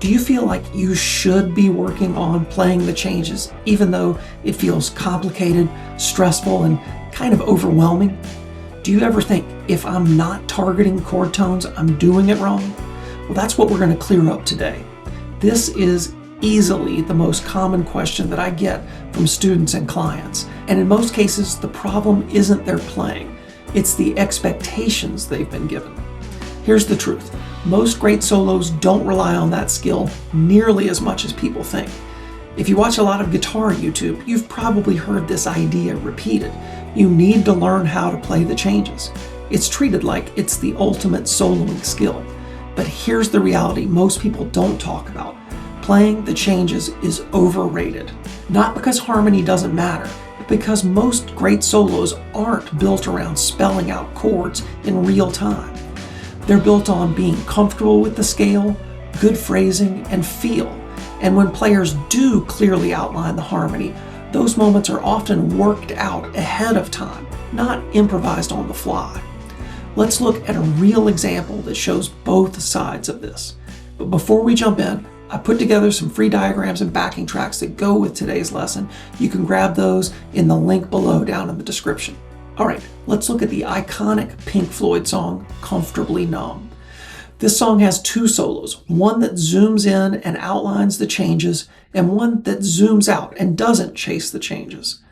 Do you feel like you should be working on playing the changes, even though it feels complicated, stressful, and kind of overwhelming? Do you ever think, if I'm not targeting chord tones, I'm doing it wrong? Well, that's what we're going to clear up today. This is easily the most common question that I get from students and clients. And in most cases, the problem isn't their playing. It's the expectations they've been given. Here's the truth. Most great solos don't rely on that skill nearly as much as people think. If you watch a lot of guitar YouTube, you've probably heard this idea repeated. You need to learn how to play the changes. It's treated like it's the ultimate soloing skill. But here's the reality most people don't talk about. Playing the changes is overrated. Not because harmony doesn't matter, but because most great solos aren't built around spelling out chords in real time. They're built on being comfortable with the scale, good phrasing, and feel. And when players do clearly outline the harmony, those moments are often worked out ahead of time, not improvised on the fly. Let's look at a real example that shows both sides of this. But before we jump in, I put together some free diagrams and backing tracks that go with today's lesson. You can grab those in the link below down in the description. All right, let's look at the iconic Pink Floyd song, Comfortably Numb. This song has two solos, one that zooms in and outlines the changes, and one that zooms out and doesn't chase the changes.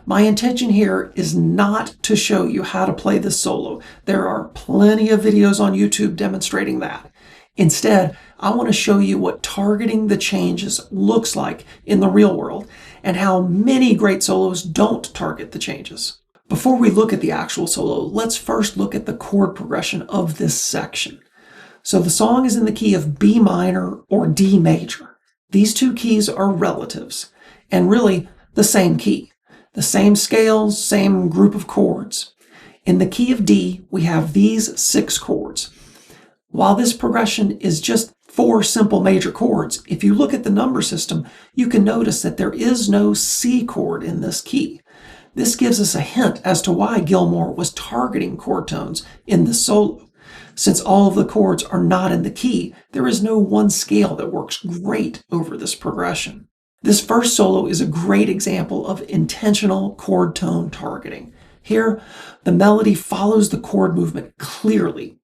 My intention here is not to show you how to play this solo. There are plenty of videos on YouTube demonstrating that. Instead, I want to show you what targeting the changes looks like in the real world and how many great solos don't target the changes. Before we look at the actual solo, let's first look at the chord progression of this section. So the song is in the key of B minor or D major. These two keys are relatives, and really the same key. The same scales, same group of chords. In the key of D, we have these 6 chords. While this progression is just 4 simple major chords, if you look at the number system, you can notice that there is no C chord in this key. This gives us a hint as to why Gilmour was targeting chord tones in this solo. Since all of the chords are not in the key, there is no one scale that works great over this progression. This first solo is a great example of intentional chord tone targeting. Here, the melody follows the chord movement clearly.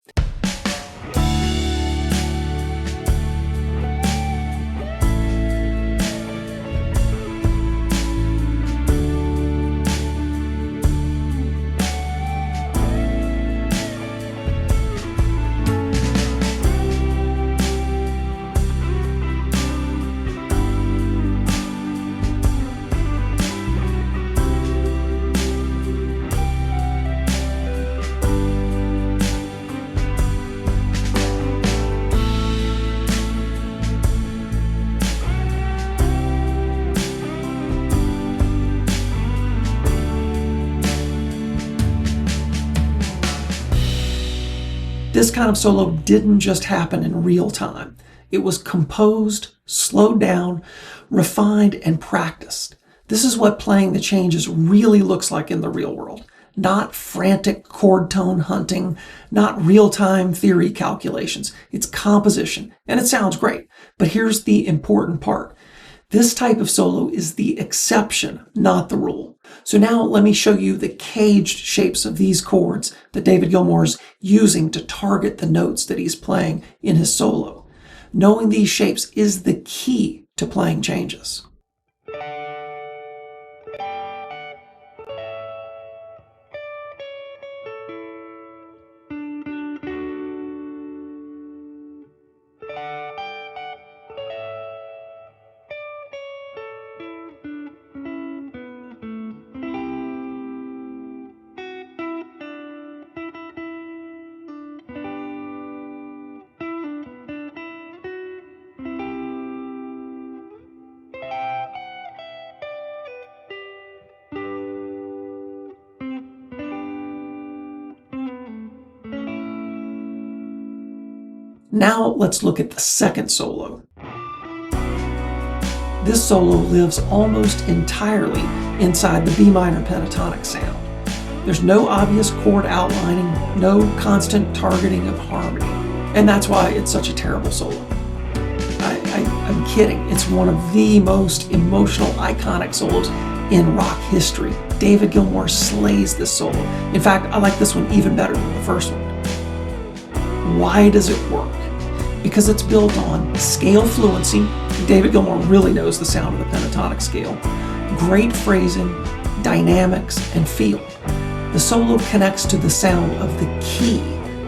This kind of solo didn't just happen in real time. It was composed, slowed down, refined, and practiced. This is what playing the changes really looks like in the real world. Not frantic chord tone hunting, not real-time theory calculations. It's composition, and it sounds great. But here's the important part. This type of solo is the exception, not the rule. So now let me show you the caged shapes of these chords that David Gilmour is using to target the notes that he's playing in his solo. Knowing these shapes is the key to playing changes. Now let's look at the second solo. This solo lives almost entirely inside the B minor pentatonic sound. There's no obvious chord outlining, no constant targeting of harmony, and that's why it's such a terrible solo. I'm kidding. It's one of the most emotional, iconic solos in rock history. David Gilmour slays this solo. In fact, I like this one even better than the first one. Why does it work? Because it's built on scale fluency. David Gilmour really knows the sound of the pentatonic scale. Great phrasing, dynamics, and feel. The solo connects to the sound of the key,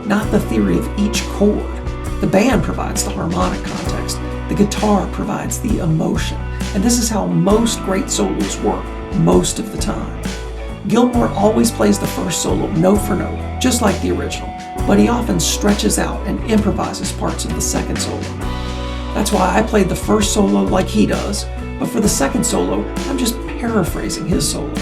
not the theory of each chord. The band provides the harmonic context. The guitar provides the emotion. And this is how most great solos work most of the time. Gilmour always plays the first solo note for note, just like the original, but he often stretches out and improvises parts of the second solo. That's why I played the first solo like he does, but for the second solo, I'm just paraphrasing his solo.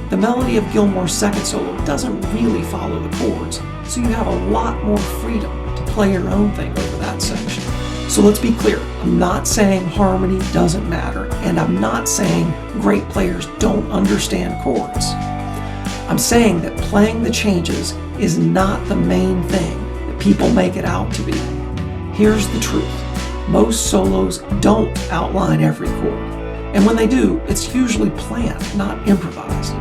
The melody of Gilmour's second solo doesn't really follow the chords, so you have a lot more freedom to play your own thing over that section. So let's be clear, I'm not saying harmony doesn't matter, and I'm not saying great players don't understand chords. I'm saying that playing the changes is not the main thing that people make it out to be. Here's the truth. Most solos don't outline every chord, and when they do, it's usually planned, not improvised.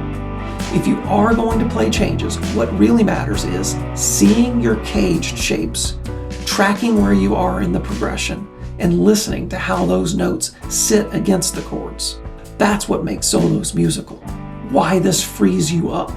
If you are going to play changes, what really matters is seeing your caged shapes, tracking where you are in the progression, and listening to how those notes sit against the chords. That's what makes solos musical. Why this frees you up.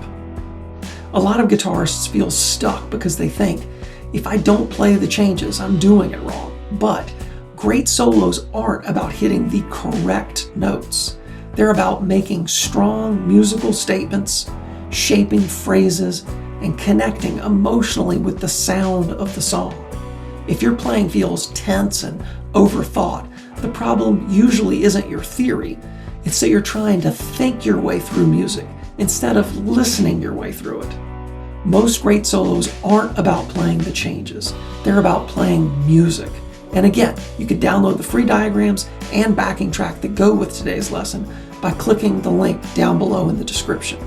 A lot of guitarists feel stuck because they think, if I don't play the changes, I'm doing it wrong. But great solos aren't about hitting the correct notes. They're about making strong musical statements, shaping phrases, and connecting emotionally with the sound of the song. If your playing feels tense and overthought, the problem usually isn't your theory. It's that you're trying to think your way through music instead of listening your way through it. Most great solos aren't about playing the changes. They're about playing music. And again, you can download the free diagrams and backing track that go with today's lesson by clicking the link down below in the description.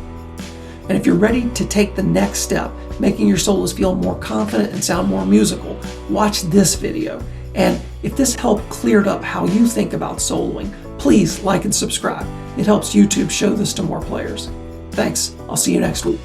And if you're ready to take the next step, making your solos feel more confident and sound more musical, watch this video. And if this helped cleared up how you think about soloing, please like and subscribe. It helps YouTube show this to more players. Thanks. I'll see you next week.